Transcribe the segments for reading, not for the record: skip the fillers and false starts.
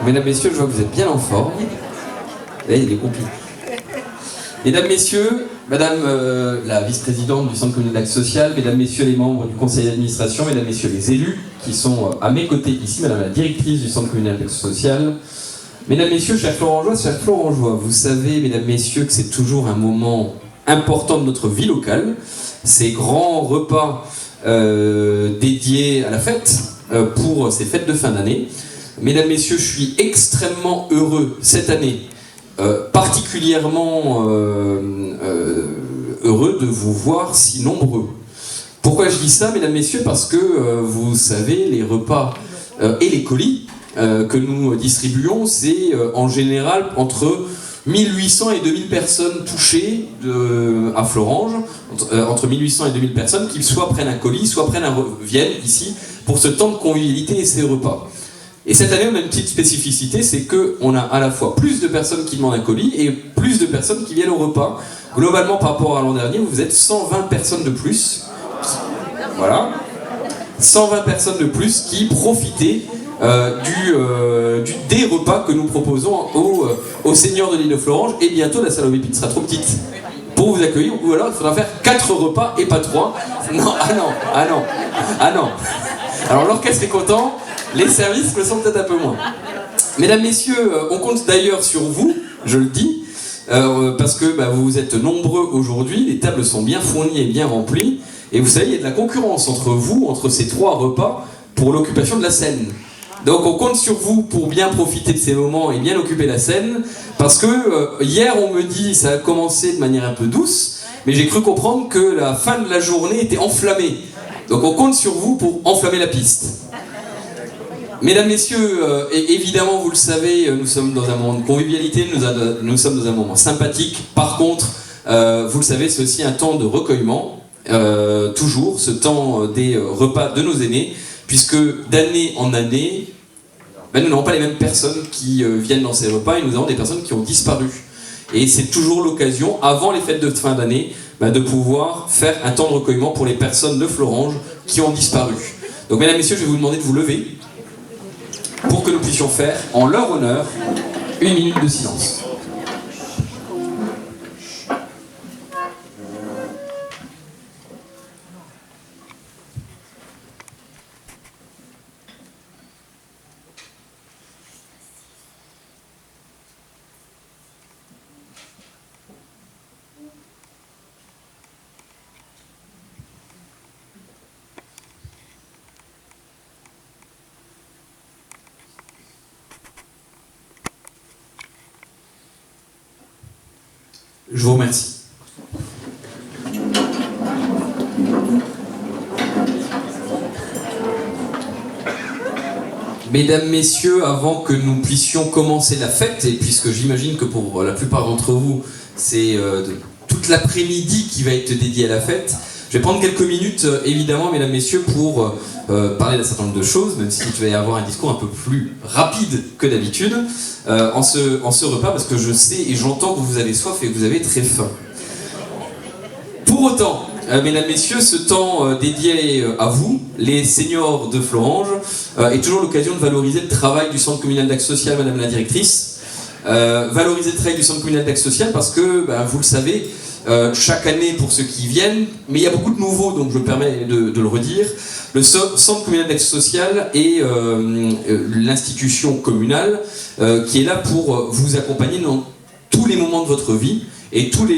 Mesdames, messieurs, je vois que vous êtes bien en forme. Là, il est compliqué. Mesdames, messieurs, madame la vice-présidente du Centre communal d'action sociale, mesdames, messieurs les membres du conseil d'administration, mesdames, messieurs les élus qui sont à mes côtés ici, madame la directrice du Centre communal d'action sociale, mesdames, messieurs, chers Florangeois, vous savez, mesdames, messieurs, que c'est toujours un moment important de notre vie locale, ces grands repas dédiés à la fête, pour ces fêtes de fin d'année. Mesdames, messieurs, je suis extrêmement heureux cette année, particulièrement heureux de vous voir si nombreux. Pourquoi je dis ça, mesdames, messieurs? Parce que vous savez, les repas et les colis que nous distribuons, c'est en général entre 1800 et 2000 personnes touchées à Florange, entre 1800 et 2000 personnes qui soit prennent un colis, soit viennent ici pour ce temps de convivialité et ces repas. Et cette année, on a une petite spécificité, c'est qu'on a à la fois plus de personnes qui demandent un colis et plus de personnes qui viennent au repas. Globalement, par rapport à l'an dernier, vous êtes 120 personnes de plus. Voilà. 120 personnes de plus qui profitaient des repas que nous proposons aux seigneurs de l'île de Florange. Et bientôt, la salle aux pépites sera trop petite pour vous accueillir. Ou alors, il faudra faire 4 repas et pas 3. Non, ah non. Alors, l'orchestre est content. Les services le sont peut-être un peu moins. Mesdames, messieurs, on compte d'ailleurs sur vous, je le dis, parce que vous êtes nombreux aujourd'hui, les tables sont bien fournies et bien remplies, et vous savez, il y a de la concurrence entre vous, entre ces 3 repas, pour l'occupation de la scène. Donc on compte sur vous pour bien profiter de ces moments et bien occuper la scène, parce que hier on me dit, ça a commencé de manière un peu douce, mais j'ai cru comprendre que la fin de la journée était enflammée. Donc on compte sur vous pour enflammer la piste. Mesdames, messieurs, évidemment, vous le savez, nous sommes dans un moment de convivialité, nous sommes dans un moment sympathique. Par contre, vous le savez, c'est aussi un temps de recueillement, toujours, ce temps des repas de nos aînés, puisque d'année en année, nous n'avons pas les mêmes personnes qui viennent dans ces repas, et nous avons des personnes qui ont disparu. Et c'est toujours l'occasion, avant les fêtes de fin d'année, de pouvoir faire un temps de recueillement pour les personnes de Florange qui ont disparu. Donc, mesdames, messieurs, je vais vous demander de vous lever, pour que nous puissions faire, en leur honneur, 1 minute de silence. Je vous remercie. Mesdames, messieurs, avant que nous puissions commencer la fête, et puisque j'imagine que pour la plupart d'entre vous, c'est toute l'après-midi qui va être dédiée à la fête, je vais prendre quelques minutes, évidemment, mesdames, messieurs, pour parler d'un certain nombre de choses, même si je vais avoir un discours un peu plus rapide que d'habitude, en ce repas, parce que je sais et j'entends que vous avez soif et que vous avez très faim. Pour autant, mesdames, messieurs, ce temps dédié à vous, les seniors de Florange, est toujours l'occasion de valoriser le travail du Centre communal d'action sociale, madame la directrice. Valoriser le travail du Centre communal d'action sociale parce que, vous le savez, chaque année pour ceux qui viennent, mais il y a beaucoup de nouveaux, donc je me permets de le redire. Le Centre communal d'action sociale est l'institution communale qui est là pour vous accompagner dans tous les moments de votre vie et toutes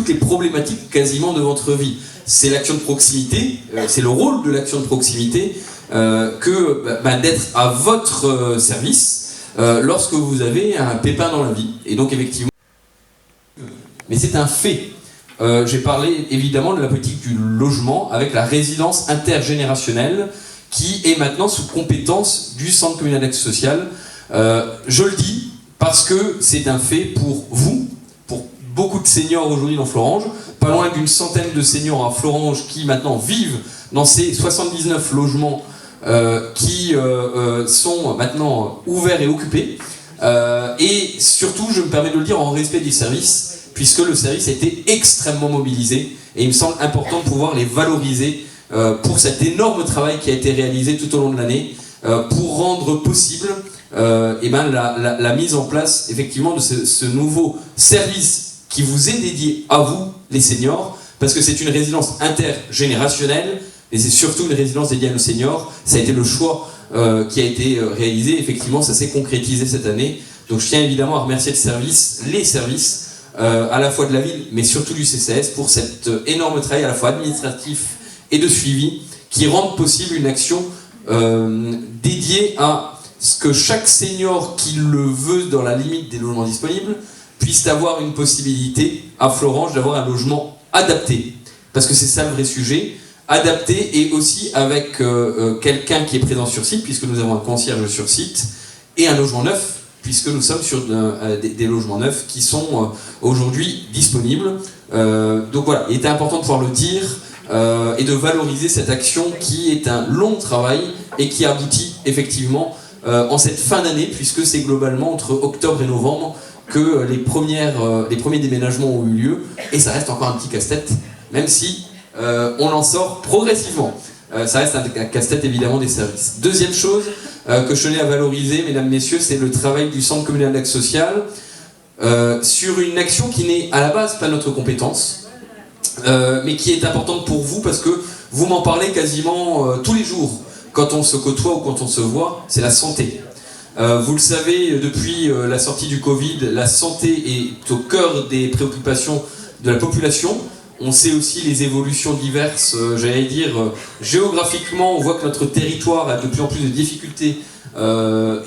les problématiques quasiment de votre vie. C'est l'action de proximité, c'est le rôle de l'action de proximité d'être à votre service lorsque vous avez un pépin dans la vie. Et donc effectivement, mais c'est un fait. J'ai parlé évidemment de la politique du logement avec la résidence intergénérationnelle qui est maintenant sous compétence du Centre communal d'action sociale. Je le dis parce que c'est un fait pour vous, pour beaucoup de seniors aujourd'hui dans Florange, pas loin d'une centaine de seniors à Florange qui maintenant vivent dans ces 79 logements qui sont maintenant ouverts et occupés. Et surtout, je me permets de le dire en respect du service, puisque le service a été extrêmement mobilisé et il me semble important de pouvoir les valoriser pour cet énorme travail qui a été réalisé tout au long de l'année pour rendre possible et ben la mise en place effectivement de ce nouveau service qui vous est dédié à vous, les seniors, parce que c'est une résidence intergénérationnelle, et c'est surtout une résidence dédiée à nos seniors. Ça a été le choix qui a été réalisé, effectivement ça s'est concrétisé cette année. Donc je tiens évidemment à remercier les services, à la fois de la ville, mais surtout du CCAS, pour cet énorme travail à la fois administratif et de suivi, qui rendent possible une action dédiée à ce que chaque senior qui le veut dans la limite des logements disponibles puisse avoir une possibilité à Florange d'avoir un logement adapté. Parce que c'est ça le vrai sujet, adapté, et aussi avec quelqu'un qui est présent sur site, puisque nous avons un concierge sur site, et un logement neuf, puisque nous sommes sur des logements neufs qui sont aujourd'hui disponibles. Donc voilà, il était important de pouvoir le dire et de valoriser cette action qui est un long travail et qui aboutit effectivement en cette fin d'année, puisque c'est globalement entre octobre et novembre que les premiers déménagements ont eu lieu, et ça reste encore un petit casse-tête, même si on en sort progressivement. Ça reste un casse-tête évidemment des services. Deuxième chose que je tenais à valoriser, mesdames, messieurs, c'est le travail du Centre communal d'aide sociale sur une action qui n'est à la base pas notre compétence, mais qui est importante pour vous parce que vous m'en parlez quasiment tous les jours quand on se côtoie ou quand on se voit, c'est la santé. Vous le savez, depuis la sortie du Covid, la santé est au cœur des préoccupations de la population. On sait aussi les évolutions diverses, j'allais dire, géographiquement, on voit que notre territoire a de plus en plus de difficultés,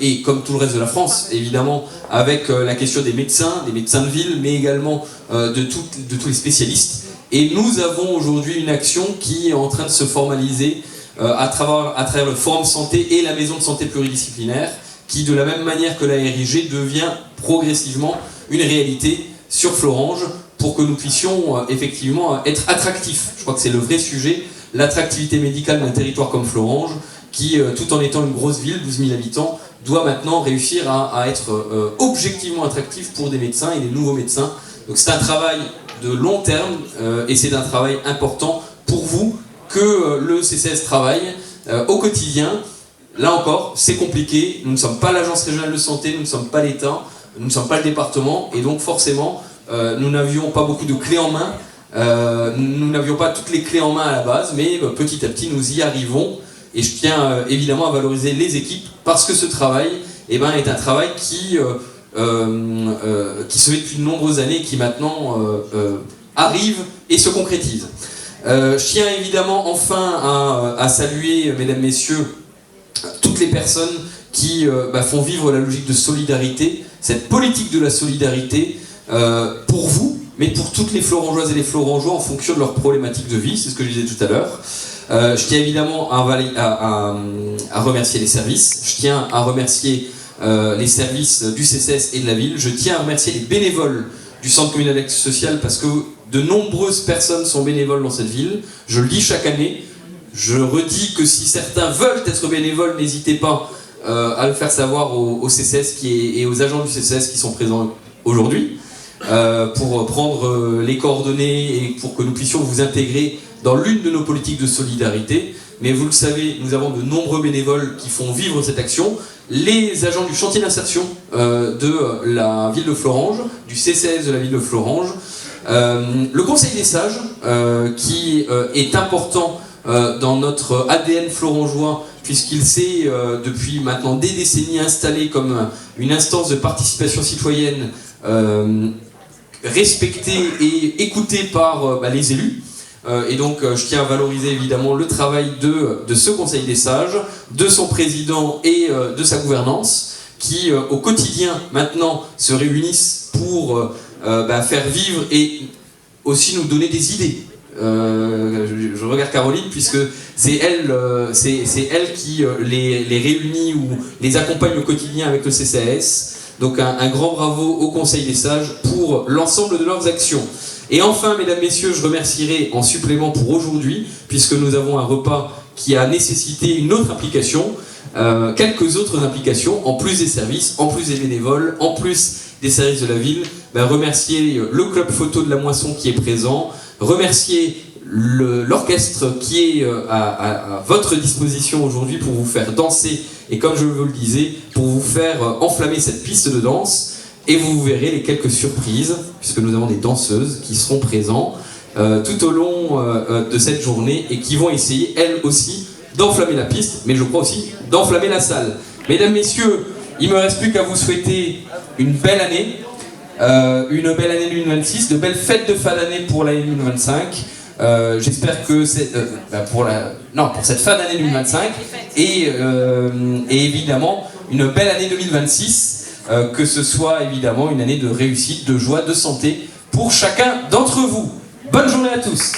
et comme tout le reste de la France, évidemment, avec la question des médecins de ville, mais également de tous les spécialistes. Et nous avons aujourd'hui une action qui est en train de se formaliser à travers le Forum Santé et la Maison de Santé Pluridisciplinaire, qui, de la même manière que la RIG, devient progressivement une réalité sur Florange, pour que nous puissions effectivement être attractifs. Je crois que c'est le vrai sujet, l'attractivité médicale d'un territoire comme Florange, qui, tout en étant une grosse ville, 12 000 habitants, doit maintenant réussir à être objectivement attractif pour des médecins et des nouveaux médecins. Donc c'est un travail de long terme, et c'est un travail important pour vous que le CCAS travaille au quotidien. Là encore, c'est compliqué, nous ne sommes pas l'agence régionale de santé, nous ne sommes pas l'État, nous ne sommes pas le département, et donc forcément, nous n'avions pas beaucoup de clés en main, nous n'avions pas toutes les clés en main à la base, mais petit à petit nous y arrivons, et je tiens évidemment à valoriser les équipes, parce que ce travail est un travail qui se fait depuis de nombreuses années, qui maintenant arrive et se concrétise. Je tiens évidemment enfin à saluer, mesdames, messieurs, toutes les personnes qui font vivre la logique de solidarité, cette politique de la solidarité, pour vous, mais pour toutes les Florangeoises et les Florangeois en fonction de leurs problématiques de vie, c'est ce que je disais tout à l'heure. Je tiens évidemment à remercier les services, je tiens à remercier les services du CCAS et de la ville, je tiens à remercier les bénévoles du Centre communal d'aide sociale, parce que de nombreuses personnes sont bénévoles dans cette ville, je le dis chaque année. Je redis que si certains veulent être bénévoles, n'hésitez pas à le faire savoir au CCAS et aux agents du CCAS qui sont présents aujourd'hui, pour prendre les coordonnées et pour que nous puissions vous intégrer dans l'une de nos politiques de solidarité. Mais vous le savez, nous avons de nombreux bénévoles qui font vivre cette action. Les agents du chantier d'insertion de la ville de Florange, du CCAS de la ville de Florange, le Conseil des sages, qui est important dans notre ADN florangeois, puisqu'il s'est depuis maintenant des décennies installé comme une instance de participation citoyenne respectée et écoutée par les élus. Et donc je tiens à valoriser évidemment le travail de ce Conseil des sages, de son président et de sa gouvernance, qui au quotidien maintenant se réunissent pour faire vivre et aussi nous donner des idées. Je regarde Caroline, puisque c'est elle qui les réunit ou les accompagne au quotidien avec le CCAS. Donc un grand bravo au Conseil des sages pour l'ensemble de leurs actions. Et enfin, mesdames, messieurs, je remercierai en supplément pour aujourd'hui, puisque nous avons un repas qui a nécessité une autre implication, quelques autres implications, en plus des services, en plus des bénévoles, en plus des services de la ville. Remercier le club photo de la Moisson qui est présent, remercier l'orchestre qui est à votre disposition aujourd'hui pour vous faire danser et, comme je vous le disais, pour vous faire enflammer cette piste de danse. Et vous verrez les quelques surprises, puisque nous avons des danseuses qui seront présentes tout au long de cette journée et qui vont essayer, elles aussi, d'enflammer la piste, mais je crois aussi d'enflammer la salle. Mesdames, messieurs, il ne me reste plus qu'à vous souhaiter une belle année 2026, de belles fêtes de fin d'année pour l'année 2025. J'espère que c'est pour cette fin d'année 2025 et évidemment une belle année 2026, que ce soit évidemment une année de réussite, de joie, de santé pour chacun d'entre vous. Bonne journée à tous.